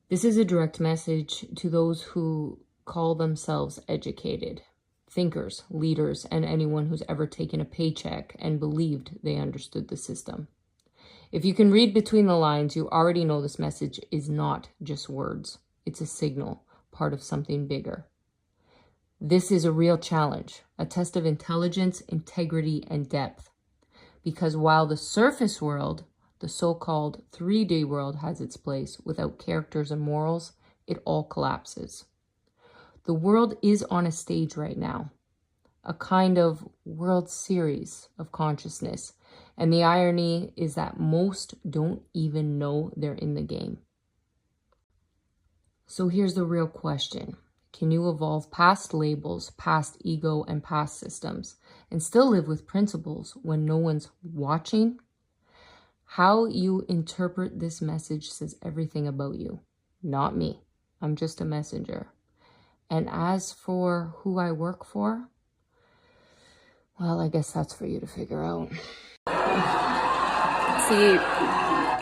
This is a direct message to those who call themselves educated, thinkers, leaders, and anyone who's ever taken a paycheck and believed they understood the system. If you can read between the lines, you already know this message is not just words. It's a signal, part of something bigger. This is a real challenge, a test of intelligence, integrity, and depth. Because while the surface world, the so-called 3D world, has its place without characters and morals, it all collapses. The world is on a stage right now, a kind of World Series of consciousness. And the irony is that most don't even know they're in the game. So here's the real question. Can you evolve past labels, past ego, and past systems, and still live with principles when no one's watching? How you interpret this message says everything about you, not me. I'm just a messenger. And as for who I work for, well, I guess that's for you to figure out. See,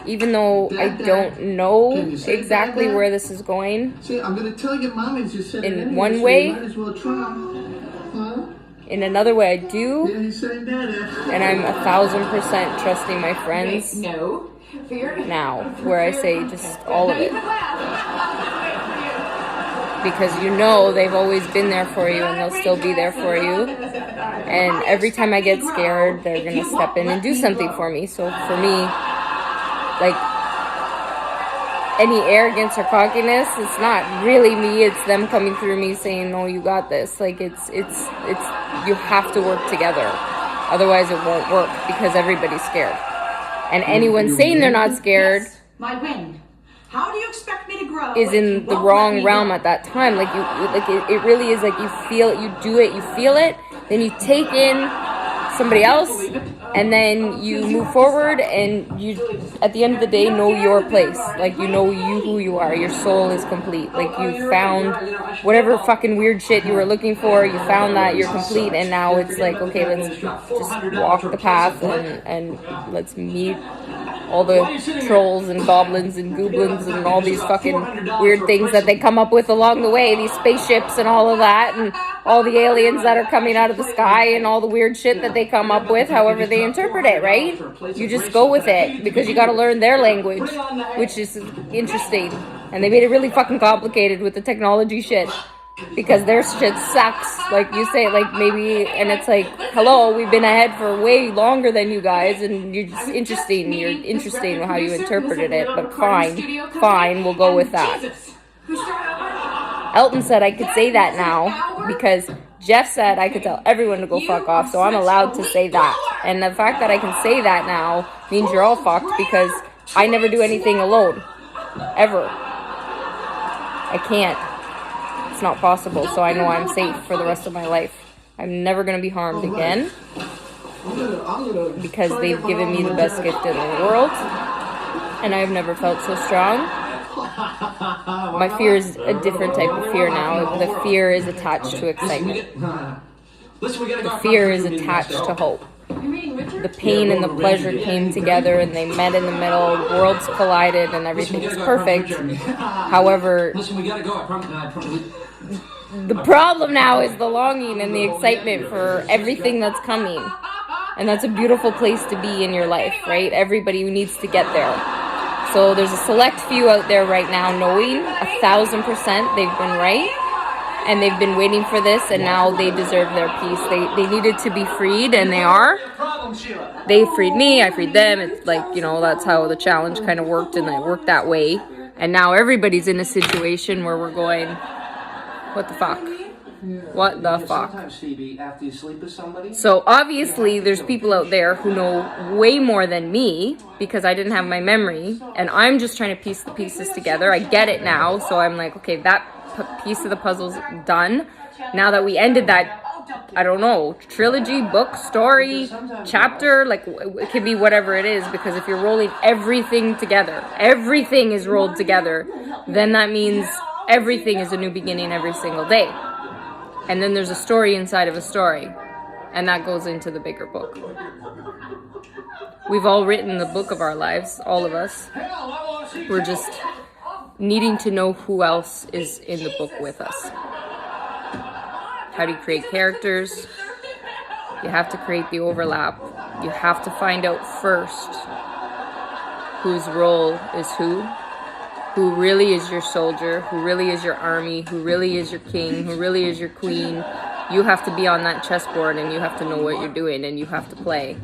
even though I don't know exactly where this is going, I'm gonna tell your mom just said in one way, in another way I do, and I'm 1,000% trusting my friends now, where I say just all of it. Because you know they've always been there for you and they'll still be there for you. And every time I get scared, they're going to step in and do something for me. So for me, like, any arrogance or cockiness, it's not really me. It's them coming through me saying, no, you got this. Like, it's you have to work together. Otherwise, it won't work because everybody's scared. And anyone saying they're not scared... Yes, my wind. How do you expect me to grow? Is in the wrong realm at that time. Like it really is like you feel it, you do it, you feel it, then you take in somebody else, and then you move forward, and you, at the end of the day, know your place. Like, you know who you are. Your soul is complete. Like, you found whatever fucking weird shit you were looking for. You found that, you're complete, and now it's like, okay, let's just walk the path and let's meet all the trolls and goblins and goblins and all these fucking weird things that they come up with along the way, these spaceships and all of that, and all the aliens that are coming out of the sky and all the weird shit that they come up with, however they interpret it, right? You just go with it because you got to learn their language, which is interesting. And they made it really fucking complicated with the technology shit. Because their shit sucks, like you say, like maybe, and it's like, hello, we've been ahead for way longer than you guys, and you're just interesting how you interpreted it, but fine, we'll go with that. Elton said I could say that now, because Jeff said I could tell everyone to go fuck off, so I'm allowed to say that. And the fact that I can say that now means you're all fucked, because I never do anything alone. Ever. I can't. It's not possible, so I know I'm safe for the rest of my life. I'm never going to be harmed again because they've given me the best gift in the world, and I've never felt so strong. My fear is a different type of fear now. The fear is attached to excitement. The fear is attached to hope. The pain and the pleasure came together and they met in the middle, worlds collided, and everything is perfect. However, the problem now is the longing and the excitement for everything that's coming. And that's a beautiful place to be in your life, right? Everybody needs to get there. So there's a select few out there right now knowing 1,000% they've been right. And they've been waiting for this, and now they deserve their peace. They needed to be freed, and they are. They freed me, I freed them. It's like, you know, that's how the challenge kind of worked, and it worked that way. And now everybody's in a situation where we're going, what the fuck? What the fuck? So obviously there's people out there who know way more than me because I didn't have my memory, and I'm just trying to piece the pieces together. I get it now, so I'm like, okay, that piece of the puzzle's done. Now that we ended that, I don't know, trilogy, book, story, chapter, like it could be whatever it is, because if you're rolling everything together, everything is rolled together, then that means everything is a new beginning every single day. And then there's a story inside of a story, and that goes into the bigger book. We've all written the book of our lives, all of us. We're just needing to know who else is in the book with us. How do you create characters? You have to create the overlap. You have to find out first whose role is who really is your soldier, who really is your army, who really is your king, who really is your queen. You have to be on that chessboard and you have to know what you're doing and you have to play.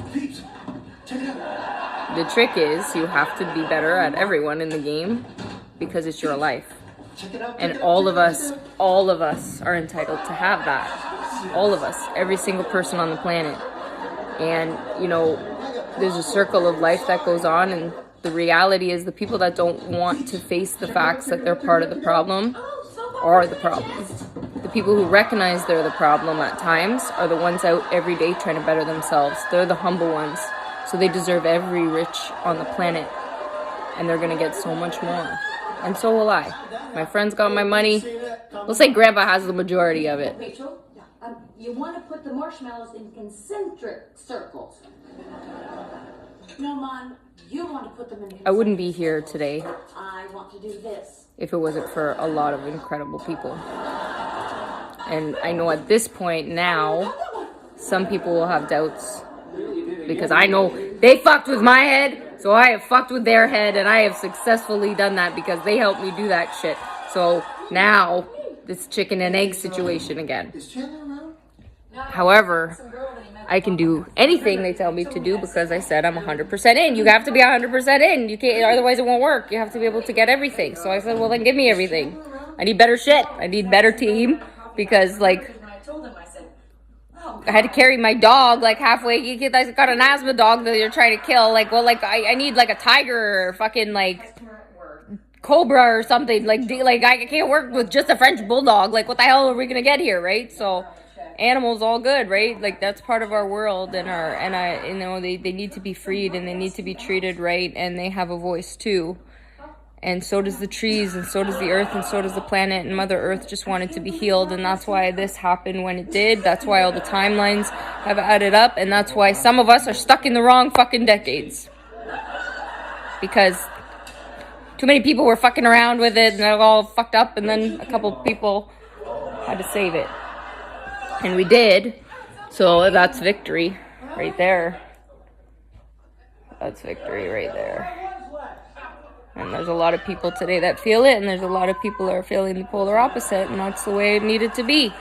The trick is you have to be better at everyone in the game because it's your life. And all of us are entitled to have that. All of us, every single person on the planet. And, you know, there's a circle of life that goes on, and the reality is the people that don't want to face the facts that they're part of the problem are the problem. The people who recognize they're the problem at times are the ones out every day trying to better themselves. They're the humble ones. So they deserve every rich on the planet. And they're going to get so much more. And so will I. My friends got my money. Let's say Grandpa has the majority of it. Rachel, you want to put the marshmallows in concentric circles. No, Mom, you want to put them in. I wouldn't be here today I want to do this. if it wasn't for a lot of incredible people. And I know at this point now, some people will have doubts because I know they fucked with my head, so I have fucked with their head, and I have successfully done that because they helped me do that shit. So now, this chicken and egg situation again. However, I can do anything they tell me to do because I said I'm 100% in. You have to be 100% in. You can't, otherwise it won't work. You have to be able to get everything. So I said, well, then give me everything. I need better shit. I need better team because, like, I had to carry my dog like halfway. You got an asthma dog that you're trying to kill. Like, well, like I need like a tiger or fucking like cobra or something. Like I can't work with just a French bulldog. Like, what the hell are we gonna get here, right? So, animals all good, right? Like, that's part of our world, and you know, they need to be freed and they need to be treated right, and they have a voice too. And so does the trees, and so does the earth, and so does the planet, and Mother Earth just wanted to be healed, and that's why this happened when it did. That's why all the timelines have added up, and that's why some of us are stuck in the wrong fucking decades. Because too many people were fucking around with it, and it all fucked up, and then a couple people had to save it. And we did, so that's victory right there. That's victory right there. And there's a lot of people today that feel it, and there's a lot of people that are feeling the polar opposite, and that's the way it needed to be.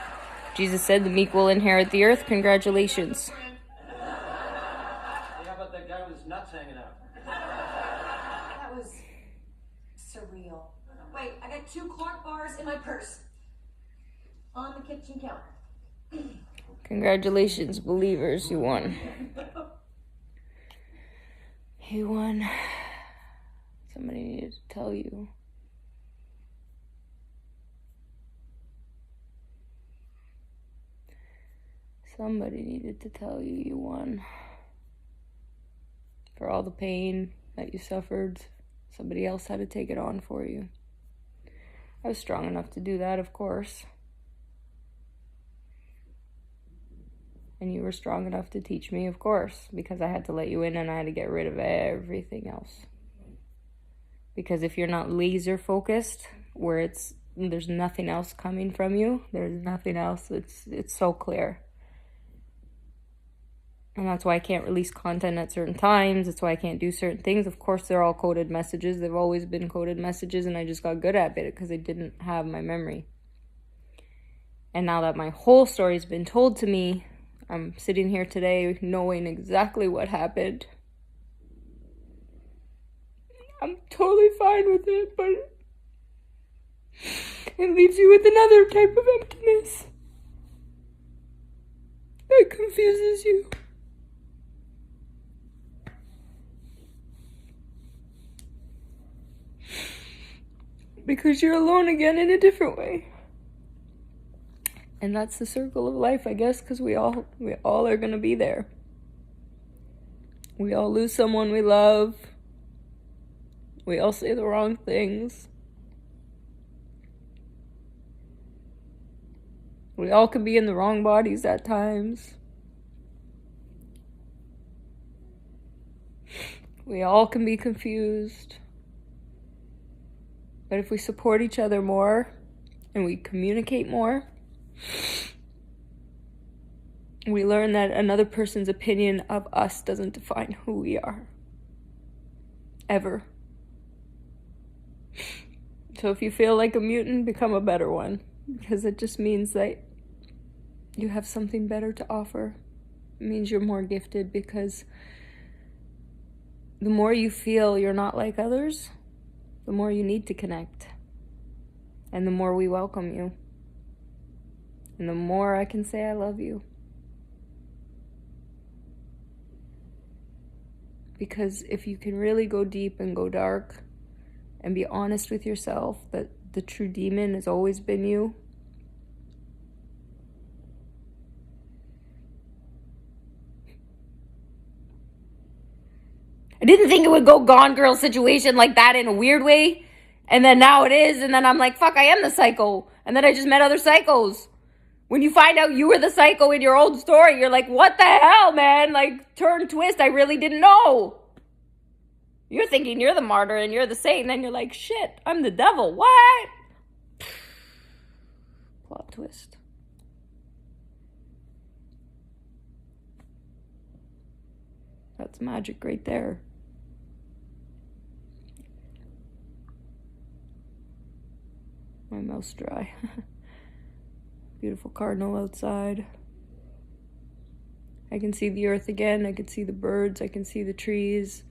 Jesus said the meek will inherit the earth. Congratulations. How about that guy with his nuts hanging out? That was surreal. Wait, I got 2 Clark bars in my purse. On the kitchen counter. Congratulations, believers. You won. You won. Somebody needed to tell you. Somebody needed to tell you you won. For all the pain that you suffered, somebody else had to take it on for you. I was strong enough to do that, of course. And you were strong enough to teach me, of course, because I had to let you in and I had to get rid of everything else. Because if you're not laser focused, where there's nothing else coming from you, there's nothing else, it's so clear. And that's why I can't release content at certain times. That's why I can't do certain things. Of course, they're all coded messages. They've always been coded messages, and I just got good at it because I didn't have my memory. And now that my whole story's been told to me, I'm sitting here today knowing exactly what happened. I'm totally fine with it, but it leaves you with another type of emptiness that confuses you. Because you're alone again in a different way. And that's the circle of life, I guess, because we all are going to be there. We all lose someone we love. We all say the wrong things. We all can be in the wrong bodies at times. We all can be confused. But if we support each other more and we communicate more, we learn that another person's opinion of us doesn't define who we are. Ever. So if you feel like a mutant, become a better one. Because it just means that you have something better to offer. It means you're more gifted, because the more you feel you're not like others, the more you need to connect. And the more we welcome you. And the more I can say I love you. Because if you can really go deep and go dark and be honest with yourself that the true demon has always been you, I didn't think it would go Gone Girl situation like that in a weird way. And then now it is. And then I'm like, fuck, I am the psycho. And then I just met other psychos. When you find out you were the psycho in your old story, you're like, what the hell, man? Like, turn, twist, I really didn't know. You're thinking you're the martyr and you're the saint. And then you're like, shit, I'm the devil. What? Plot twist. That's magic right there. My mouth's dry. Beautiful cardinal outside. I can see the earth again. I can see the birds. I can see the trees.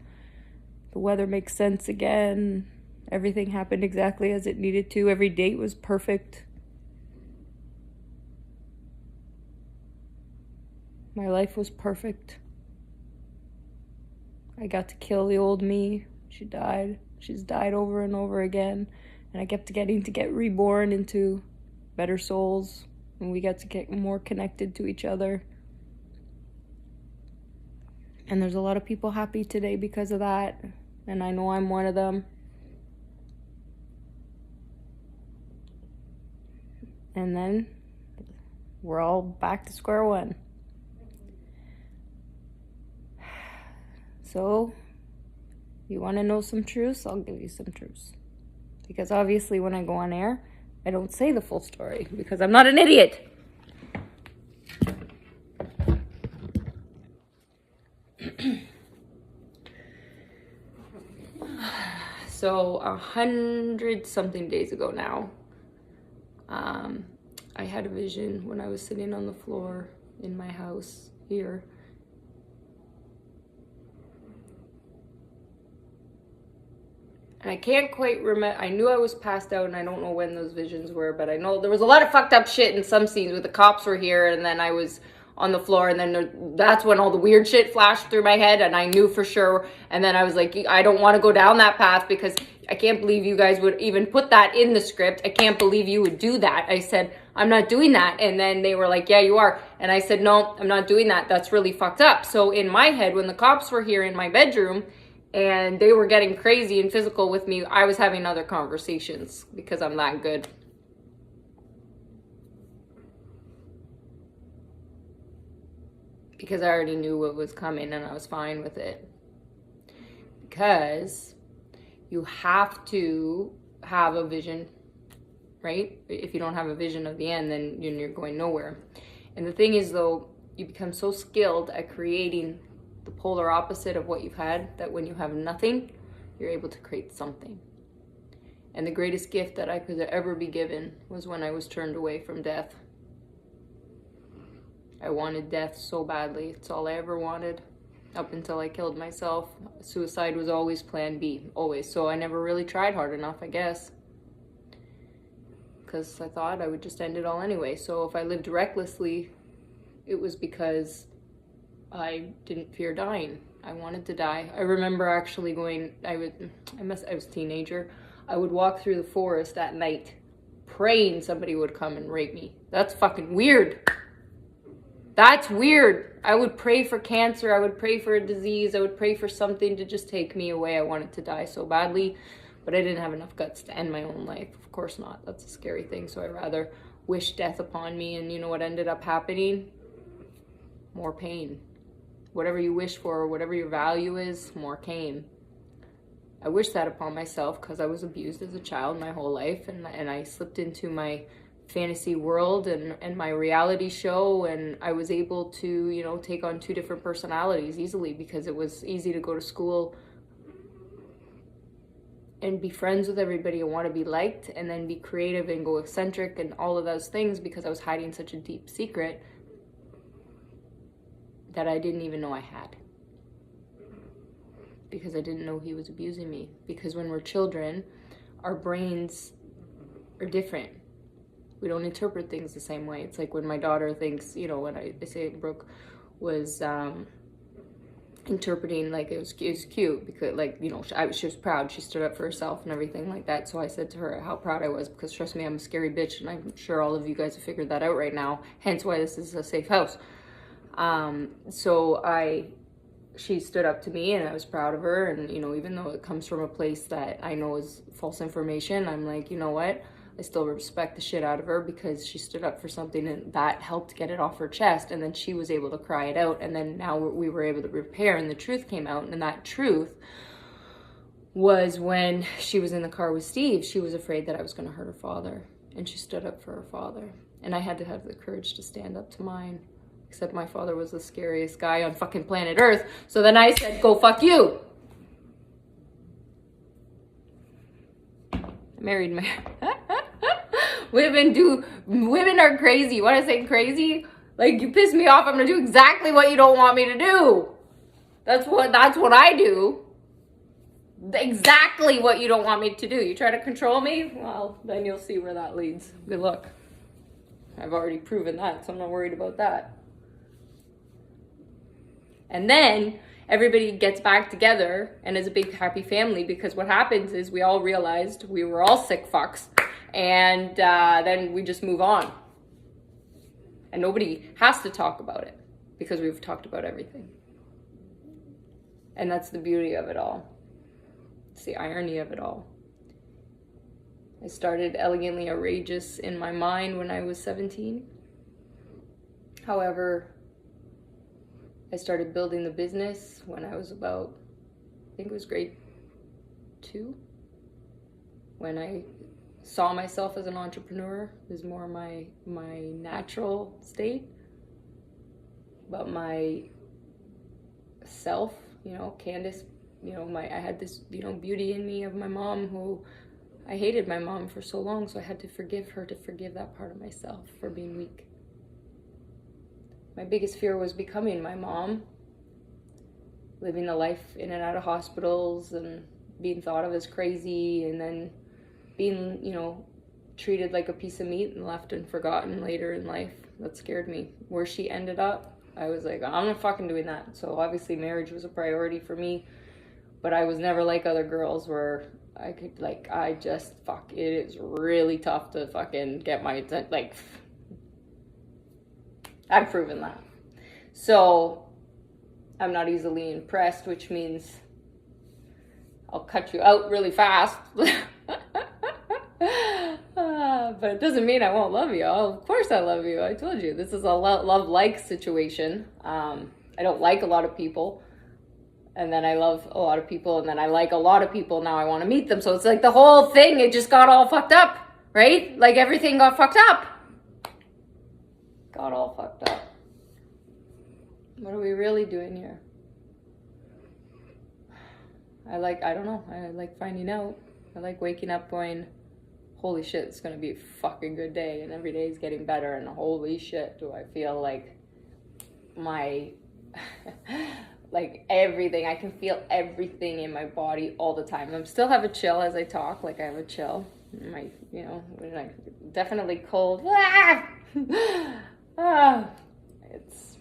The weather makes sense again. Everything happened exactly as it needed to. Every date was perfect. My life was perfect. I got to kill the old me. She died. She's died over and over again. And I kept getting to get reborn into better souls. And we got to get more connected to each other. And there's a lot of people happy today because of that. And I know I'm one of them. And then we're all back to square one. So, you want to know some truths? I'll give you some truths. Because obviously when I go on air, I don't say the full story because I'm not an idiot. So 100-something days ago now, I had a vision when I was sitting on the floor in my house here. And I can't quite remember. I knew I was passed out, and I don't know when those visions were, but I know there was a lot of fucked up shit in some scenes where the cops were here, and then I was on the floor, and then that's when all the weird shit flashed through my head, and I knew for sure. And then I was like, I don't want to go down that path because I can't believe you guys would even put that in the script. I can't believe you would do that. I said, I'm not doing that. And then they were like, yeah, you are. And I said, no, I'm not doing that. That's really fucked up. So in my head, when the cops were here in my bedroom, and they were getting crazy and physical with me, I was having other conversations because I'm that good. Because I already knew what was coming and I was fine with it. Because you have to have a vision, right? If you don't have a vision of the end, then you're going nowhere. And the thing is, though, you become so skilled at creating the polar opposite of what you've had, that when you have nothing, you're able to create something. And the greatest gift that I could ever be given was when I was turned away from death. I wanted death so badly. It's all I ever wanted, up until I killed myself. Suicide was always plan B, always. So I never really tried hard enough, I guess, because I thought I would just end it all anyway. So if I lived recklessly, it was because I didn't fear dying. I wanted to die. I remember actually going, I was a teenager. I would walk through the forest at night, praying somebody would come and rape me. That's fucking weird. That's weird. I would pray for cancer. I would pray for a disease. I would pray for something to just take me away. I wanted to die so badly, but I didn't have enough guts to end my own life. Of course not. That's a scary thing. So I rather wish death upon me. And you know what ended up happening? More pain. Whatever you wish for, whatever your value is, more came. I wish that upon myself because I was abused as a child my whole life, and I slipped into my fantasy world and my reality show, and I was able to, you know, take on 2 different personalities easily because it was easy to go to school and be friends with everybody and want to be liked, and then be creative and go eccentric and all of those things because I was hiding such a deep secret that I didn't even know I had. Because I didn't know he was abusing me. Because when we're children, our brains are different. We don't interpret things the same way. It's like when my daughter thinks, you know, when I say Brooke was interpreting like it was cute because, like, you know, she was proud. She stood up for herself and everything like that. So I said to her how proud I was because, trust me, I'm a scary bitch, and I'm sure all of you guys have figured that out right now. Hence why this is a safe house. She stood up to me, and I was proud of her. And, you know, even though it comes from a place that I know is false information, I'm like, you know what? I still respect the shit out of her because she stood up for something, and that helped get it off her chest. And then she was able to cry it out. And then now we were able to repair, and the truth came out. And that truth was when she was in the car with Steve. She was afraid that I was going to hurt her father, and she stood up for her father. And I had to have the courage to stand up to mine. Except my father was the scariest guy on fucking planet Earth. So then I said, go fuck you. I married man. Women are crazy. When I say crazy, like, you piss me off, I'm gonna do exactly what you don't want me to do. That's what I do. Exactly what you don't want me to do. You try to control me? Well, then you'll see where that leads. Good luck. I've already proven that, so I'm not worried about that. And then everybody gets back together and is a big happy family, because what happens is we all realized we were all sick fucks, and then we just move on. And nobody has to talk about it because we've talked about everything. And that's the beauty of it all. It's the irony of it all. I started elegantly outrageous in my mind when I was 17. However, I started building the business when I was about, I think it was grade 2, when I saw myself as an entrepreneur. It was more my natural state, but my self, you know, Candace, you know, I had this, you know, beauty in me of my mom, who I hated my mom for so long, so I had to forgive her, to forgive that part of myself for being weak. My biggest fear was becoming my mom, living a life in and out of hospitals and being thought of as crazy, and then being, you know, treated like a piece of meat and left and forgotten later in life. That scared me. Where she ended up, I was like, I'm not fucking doing that. So obviously marriage was a priority for me, but I was never like other girls where I could, like, it is really tough to fucking get my, like, I've proven that. So I'm not easily impressed, which means I'll cut you out really fast. But it doesn't mean I won't love you. Of course I love you. I told you, this is a love-like situation. I don't like a lot of people, and then I love a lot of people, and then I like a lot of people. Now I want to meet them. So it's like the whole thing, it just got all fucked up, right? Like everything got fucked up. Got all fucked up. What are we really doing here? I don't know. I like finding out. I like waking up going, holy shit, it's gonna be a fucking good day, and every day is getting better, and holy shit, do I feel like my, like everything, I can feel everything in my body all the time. I still have a chill as I talk, like I have a chill. My, you know, definitely cold. It's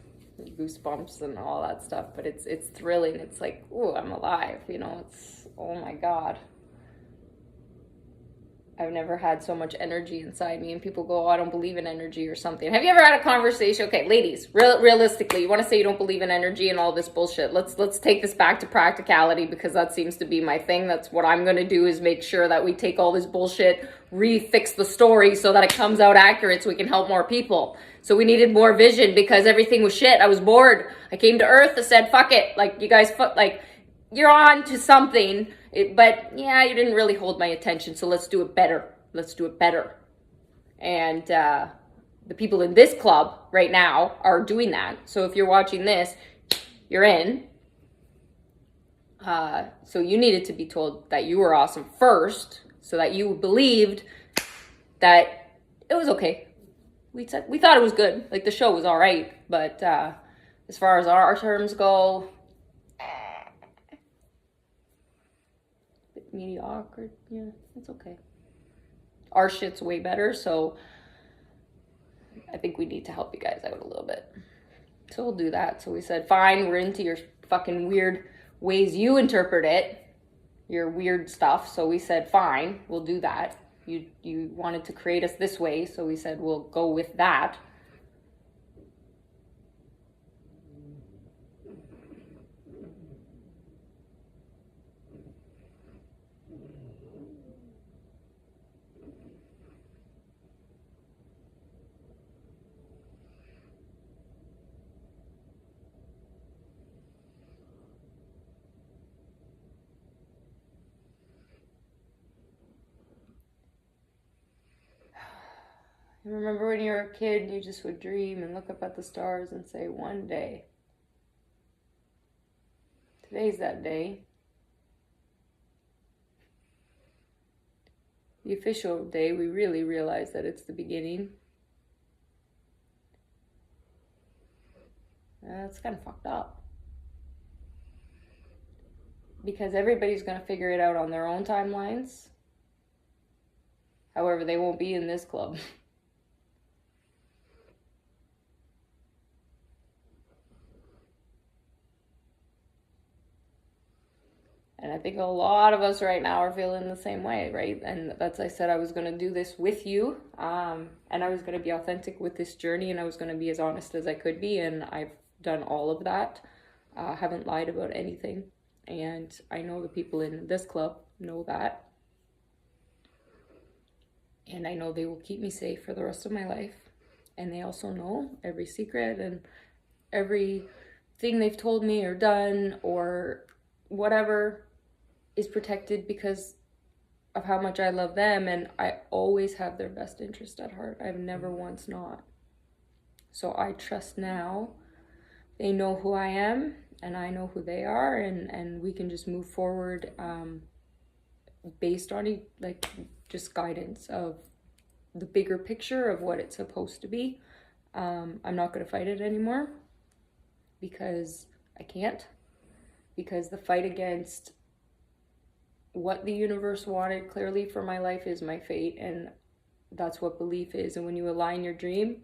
goosebumps and all that stuff, but it's thrilling. It's like, ooh, I'm alive, you know. It's, oh my god, I've never had so much energy inside me. And people go, oh, I don't believe in energy or something. Have you ever had a conversation? Okay, ladies, realistically, you want to say you don't believe in energy and all this bullshit. Let's take this back to practicality, because that seems to be my thing. That's what I'm going to do, is make sure that we take all this bullshit, refix the story so that it comes out accurate so we can help more people. So we needed more vision because everything was shit. I was bored. I came to Earth. I said, fuck it. Like, you guys, like, you're on to something. But yeah, you didn't really hold my attention, so let's do it better. Let's do it better. And the people in this club right now are doing that. So if you're watching this, you're in. So you needed to be told that you were awesome first, so that you believed that it was okay. We thought it was good. Like, the show was all right, but as far as our terms go, bit mediocre. Yeah, it's okay. Our shit's way better, so I think we need to help you guys out a little bit. So we'll do that. So we said, fine, we're into your fucking weird ways you interpret it, your weird stuff. So we said, fine, we'll do that. You wanted to create us this way, so we said we'll go with that. Remember when you were a kid, you just would dream and look up at the stars and say, one day. Today's that day. The official day, we really realize that it's the beginning. It's kind of fucked up. Because everybody's going to figure it out on their own timelines. However, they won't be in this club. And I think a lot of us right now are feeling the same way, right? And that's, I said I was going to do this with you. And I was going to be authentic with this journey, and I was going to be as honest as I could be. And I've done all of that. Haven't lied about anything. And I know the people in this club know that. And I know they will keep me safe for the rest of my life. And they also know every secret and everything they've told me or done or whatever is protected because of how much I love them, and I always have their best interest at heart. I've never once not. So I trust now. They know who I am, and I know who they are, and we can just move forward based on like just guidance of the bigger picture of what it's supposed to be. I'm not going to fight it anymore because I can't. Because the fight against what the universe wanted clearly for my life is my fate, and that's what belief is. And when you align your dream,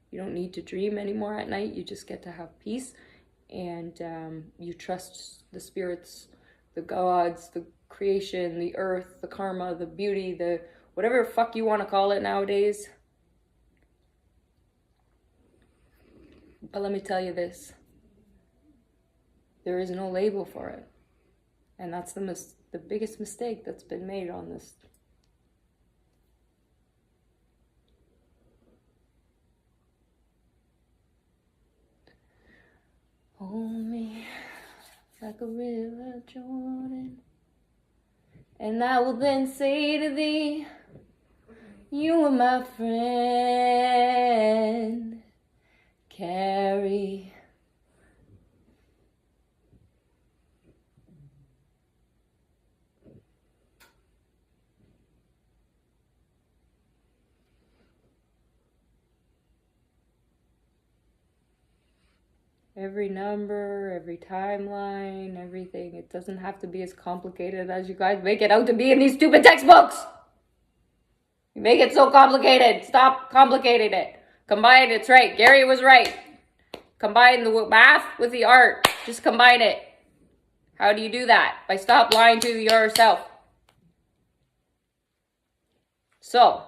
you don't need to dream anymore at night. You just get to have peace, and you trust the spirits, the gods, the creation, the earth, the karma, the beauty, the whatever fuck you want to call it nowadays. But let me tell you this. There is no label for it. And that's the biggest mistake that's been made on this. Hold me like a river, Jordan. And I will then say to thee, you are my friend. Carry every number, every timeline, everything. It doesn't have to be as complicated as you guys make it out to be in these stupid textbooks. You make it so complicated. Stop complicating it. Combine, it's right. Gary was right. Combine the math with the art. Just combine it. How do you do that? By stop lying to yourself. So,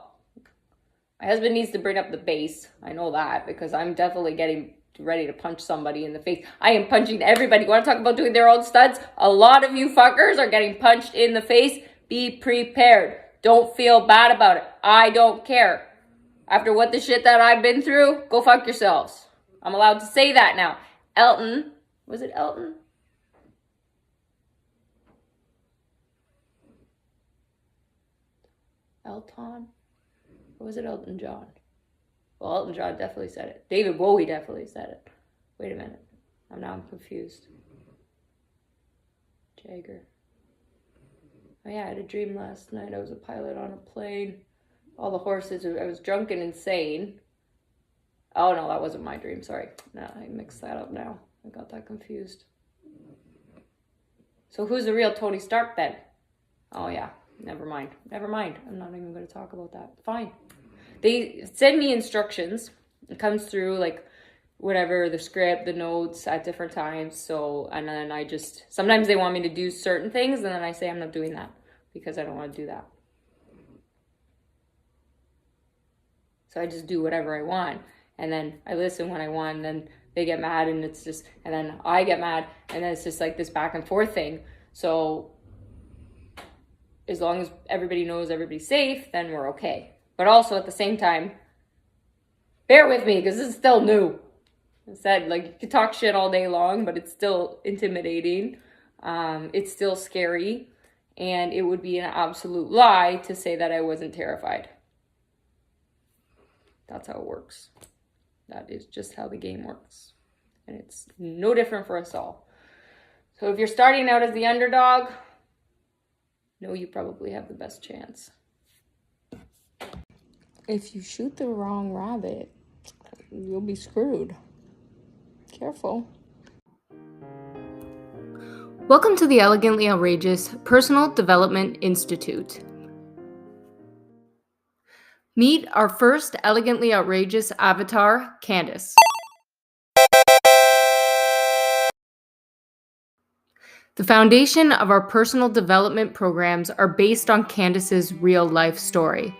my husband needs to bring up the bass. I know that because I'm definitely getting ready to punch somebody in the face. I am punching everybody. You want to talk about doing their own stunts? A lot of you fuckers are getting punched in the face. Be prepared. Don't feel bad about it. I don't care. After what the shit that I've been through, go fuck yourselves. I'm allowed to say that now. Elton, was it Elton? Elton? Or was it Elton John? Well, Elton John definitely said it. David Bowie definitely said it. Wait a minute. I'm confused. Jagger. Oh yeah, I had a dream last night. I was a pilot on a plane. All the horses, I was drunk and insane. Oh no, that wasn't my dream, sorry. No, I mixed that up now. I got that confused. So who's the real Tony Stark then? Oh yeah, never mind. I'm not even going to talk about that. Fine. They send me instructions. It comes through like whatever, the script, the notes at different times. So, and then I just, sometimes they want me to do certain things and then I say I'm not doing that because I don't want to do that. So I just do whatever I want. And then I listen when I want, and then they get mad and it's just, and then I get mad and then it's just like this back and forth thing. So as long as everybody knows everybody's safe, then we're okay. But also at the same time, bear with me because this is still new. I said, like, you can talk shit all day long, but it's still intimidating. It's still scary. And it would be an absolute lie to say that I wasn't terrified. That's how it works. That is just how the game works. And it's no different for us all. So if you're starting out as the underdog, know you probably have the best chance. If you shoot the wrong rabbit, you'll be screwed. Careful. Welcome to the Elegantly Outrageous Personal Development Institute. Meet our first elegantly outrageous avatar, Candace. The foundation of our personal development programs are based on Candace's real life story.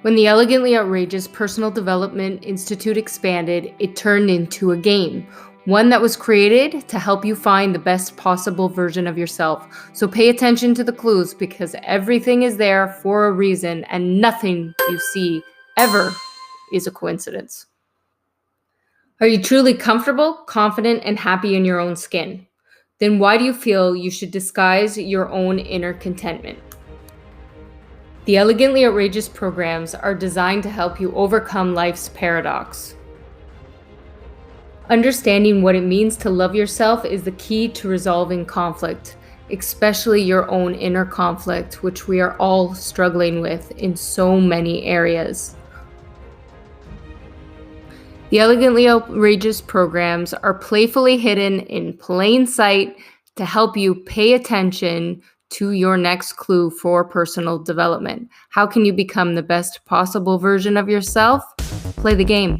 When the Elegantly Outrageous Personal Development Institute expanded, it turned into a game, one that was created to help you find the best possible version of yourself. So pay attention to the clues because everything is there for a reason and nothing you see ever is a coincidence. Are you truly comfortable, confident, and happy in your own skin? Then why do you feel you should disguise your own inner contentment? The Elegantly Outrageous programs are designed to help you overcome life's paradox. Understanding what it means to love yourself is the key to resolving conflict, especially your own inner conflict, which we are all struggling with in so many areas. The Elegantly Outrageous programs are playfully hidden in plain sight to help you pay attention to your next clue for personal development. How can you become the best possible version of yourself? Play the game.